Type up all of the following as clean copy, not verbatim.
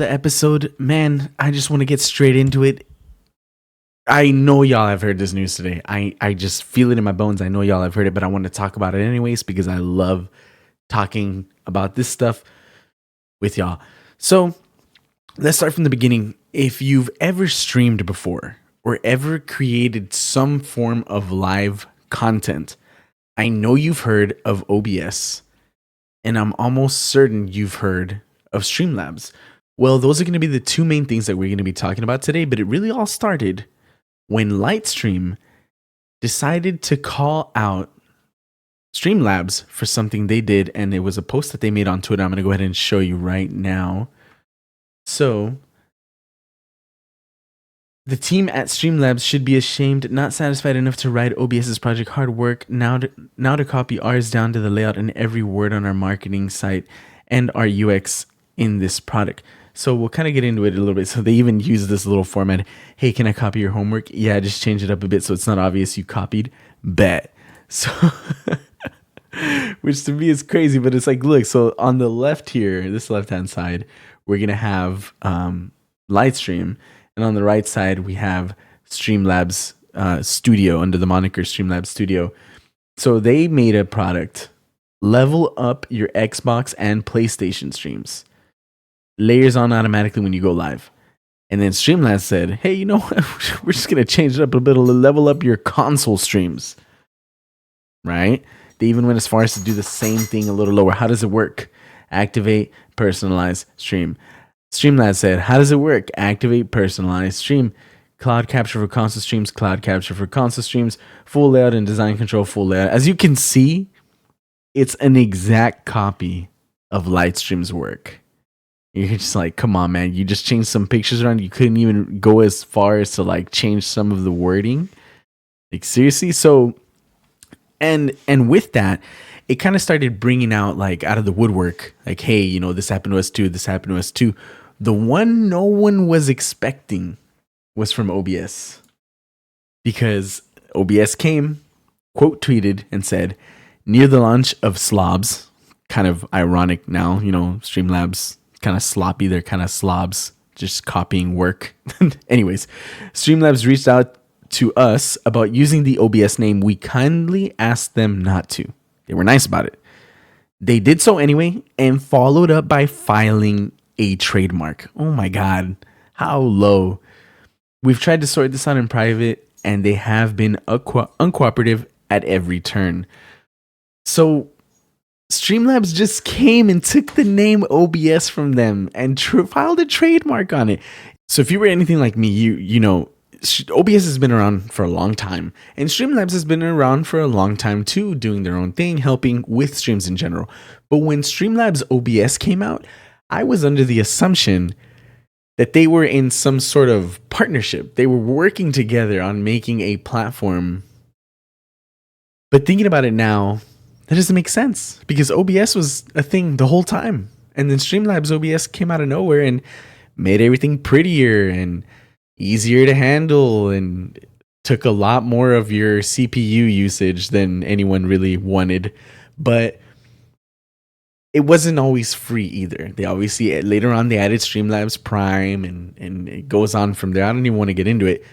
the episode. Man, I just want to get straight into it. I know y'all have heard this news today. I just feel it in my bones. I know y'all have heard it, but I want to talk about it anyways because I love talking about this stuff with y'all. So let's start from the beginning. If you've ever streamed before or ever created some form of live content, I know you've heard of OBS, and I'm almost certain you've heard of Streamlabs. Well, those are going to be the two main things that we're going to be talking about today, but it really all started when Lightstream decided to call out Streamlabs for something they did, and it was a post that they made on Twitter. I'm going to go ahead and show you right now. So, the team at Streamlabs should be ashamed, not satisfied enough to ride OBS's project hard work, now to copy ours down to the layout and every word on our marketing site and our UX in this product. So we'll kind of get into it a little bit. So they even use this little format. Hey, can I copy your homework? Yeah, just change it up a bit so it's not obvious you copied. Bet. So, which to me is crazy, but it's like, look, so on the left here, this left-hand side, we're going to have Lightstream. And on the right side, we have Streamlabs Studio under the moniker Streamlabs Studio. So they made a product, level up your Xbox and PlayStation streams. Layers on automatically when you go live. And then Streamlabs said, hey, you know what? We're just going to change it up a bit, level up your console streams. Right? They even went as far as to do the same thing a little lower. How does it work? Activate, personalize, stream. Streamlabs said, how does it work? Activate, personalize, stream. Cloud capture for console streams, cloud capture for console streams, full layout and design control, full layout. As you can see, it's an exact copy of Lightstream's work. You're just like, come on, man. You just changed some pictures around. You couldn't even go as far as to like change some of the wording. Like seriously? So, and with that, it kind of started bringing out like out of the woodwork, like, hey, you know, this happened to us too. This happened to us too. The one no one was expecting was from OBS, because OBS came, quote tweeted and said, near the launch of Slobs, kind of ironic now, you know, Streamlabs kind of sloppy. They're kind of slobs, just copying work. Anyways, Streamlabs reached out to us about using the OBS name. We kindly asked them not to. They were nice about it. They did so anyway and followed up by filing a trademark. Oh my God, how low. We've tried to sort this out in private and they have been uncooperative at every turn. So Streamlabs just came and took the name OBS from them and filed a trademark on it. So if you were anything like me, you know, OBS has been around for a long time, and Streamlabs has been around for a long time too, doing their own thing, helping with streams in general. But when Streamlabs OBS came out, I was under the assumption that they were in some sort of partnership. They were working together on making a platform. But thinking about it now, that doesn't make sense, because OBS was a thing the whole time. And then Streamlabs OBS came out of nowhere and made everything prettier and easier to handle and took a lot more of your CPU usage than anyone really wanted. But it wasn't always free either. They obviously, later on, they added Streamlabs Prime and it goes on from there. I don't even want to get into it.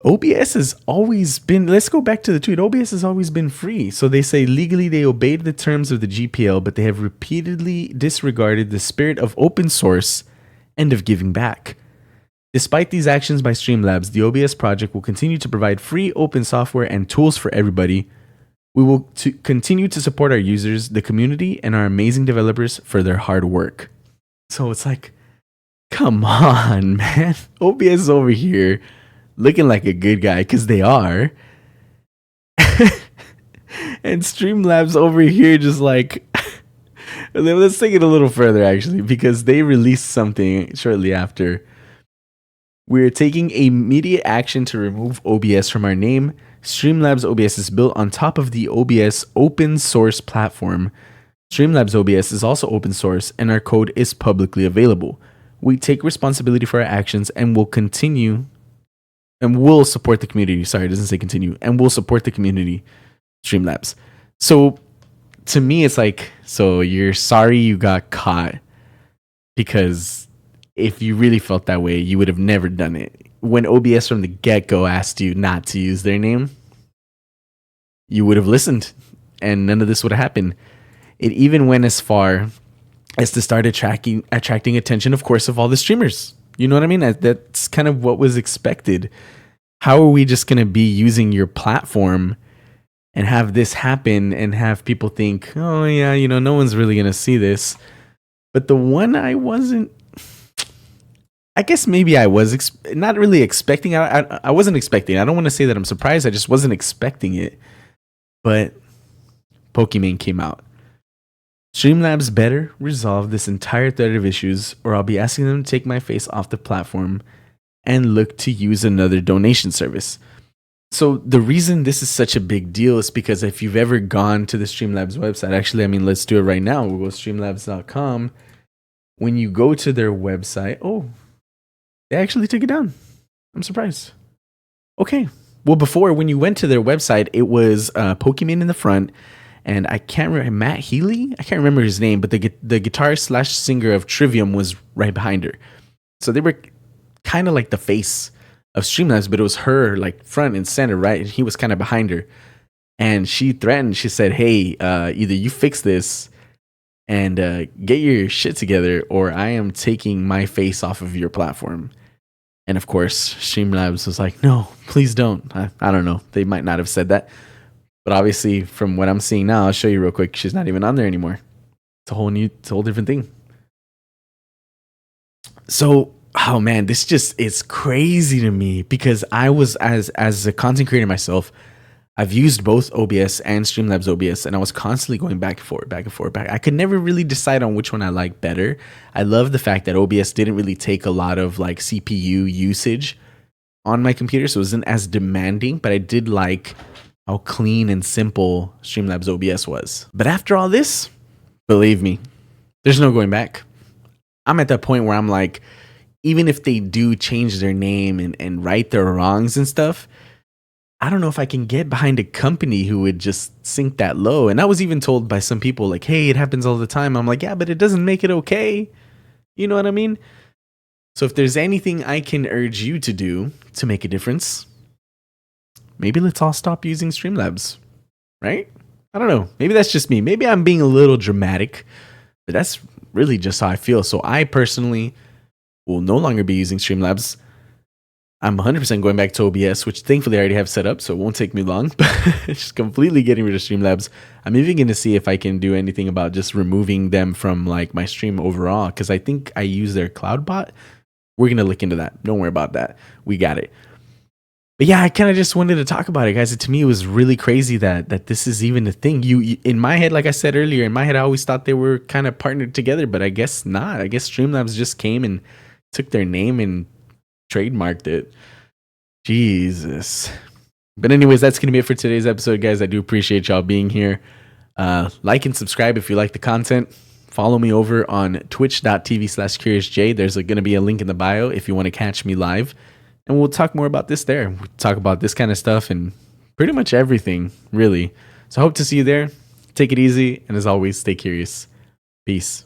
OBS has always been, let's go back to the tweet. OBS has always been free. So they say legally they obeyed the terms of the GPL, but they have repeatedly disregarded the spirit of open source and of giving back. Despite these actions by Streamlabs, the OBS project will continue to provide free open software and tools for everybody. We will continue to support our users, the community, and our amazing developers for their hard work. So it's like, come on, man. OBS is over here looking like a good guy, because they are. And Streamlabs over here just like, let's take it a little further actually, because they released something shortly after. We're taking immediate action to remove OBS from our name. Streamlabs OBS is built on top of the OBS open source platform. Streamlabs OBS is also open source and our code is publicly available. We take responsibility for our actions and will continue and will support the community. Sorry, it doesn't say continue. And will support the community, Streamlabs. So to me, it's like, so you're sorry you got caught because if you really felt that way, you would have never done it. When OBS from the get-go asked you not to use their name, you would have listened and none of this would have happened. It even went as far as to start attracting attention, of course, of all the streamers. You know what I mean? That's kind of what was expected. How are we just going to be using your platform and have this happen and have people think, oh yeah, you know, no one's really going to see this. But the one I guess maybe I was not really expecting. I wasn't expecting. I don't want to say that I'm surprised. I just wasn't expecting it. But Pokemon came out. Streamlabs better resolve this entire thread of issues, or I'll be asking them to take my face off the platform and look to use another donation service. So the reason this is such a big deal is because if you've ever gone to the Streamlabs website, actually, I mean, let's do it right now. We'll go to streamlabs.com. When you go to their website, oh, they actually took it down. I'm surprised. Okay. Well, before, when you went to their website, it was Pokemon in the front, and I can't remember, Matt Healy? I can't remember his name, but the guitarist / singer of Trivium was right behind her. So they were kind of like the face of Streamlabs, but it was her like front and center, right? And he was kind of behind her. And she threatened, she said, hey, either you fix this and get your shit together, or I am taking my face off of your platform. And of course, Streamlabs was like, no, please don't. I don't know. They might not have said that. But obviously, from what I'm seeing now, I'll show you real quick. She's not even on there anymore. It's a whole different thing. So, oh man, this just is crazy to me because I was, as a content creator myself, I've used both OBS and Streamlabs OBS, and I was constantly going back and forth. I could never really decide on which one I like better. I love the fact that OBS didn't really take a lot of like CPU usage on my computer, so it wasn't as demanding, but I did like how clean and simple Streamlabs OBS was. But after all this, believe me, there's no going back. I'm at that point where I'm like, even if they do change their name and right their wrongs and stuff, I don't know if I can get behind a company who would just sink that low. And I was even told by some people like, hey, it happens all the time. I'm like, yeah, but it doesn't make it okay. You know what I mean? So if there's anything I can urge you to do to make a difference, maybe let's all stop using Streamlabs, right? I don't know. Maybe that's just me. Maybe I'm being a little dramatic, but that's really just how I feel. So I personally will no longer be using Streamlabs. I'm 100% going back to OBS, which thankfully I already have set up, so it won't take me long. But just completely getting rid of Streamlabs. I'm even going to see if I can do anything about just removing them from like my stream overall, because I think I use their cloud bot. We're going to look into that. Don't worry about that. We got it. But yeah, I kind of just wanted to talk about it, guys. To me, it was really crazy that this is even a thing. You in my head, like I said earlier, in my head, I always thought they were kind of partnered together, but I guess not. I guess Streamlabs just came and took their name and trademarked it. Jesus. But anyways, that's gonna be it for today's episode, guys. I do appreciate y'all being here. Like and subscribe if you like the content. Follow me over on twitch.tv/CuriousJ. There's gonna be a link in the bio if you want to catch me live, and we'll talk more about this there. We'll talk about this kind of stuff and pretty much everything, really. So I hope to see you there. Take it easy, and as always, stay curious. Peace.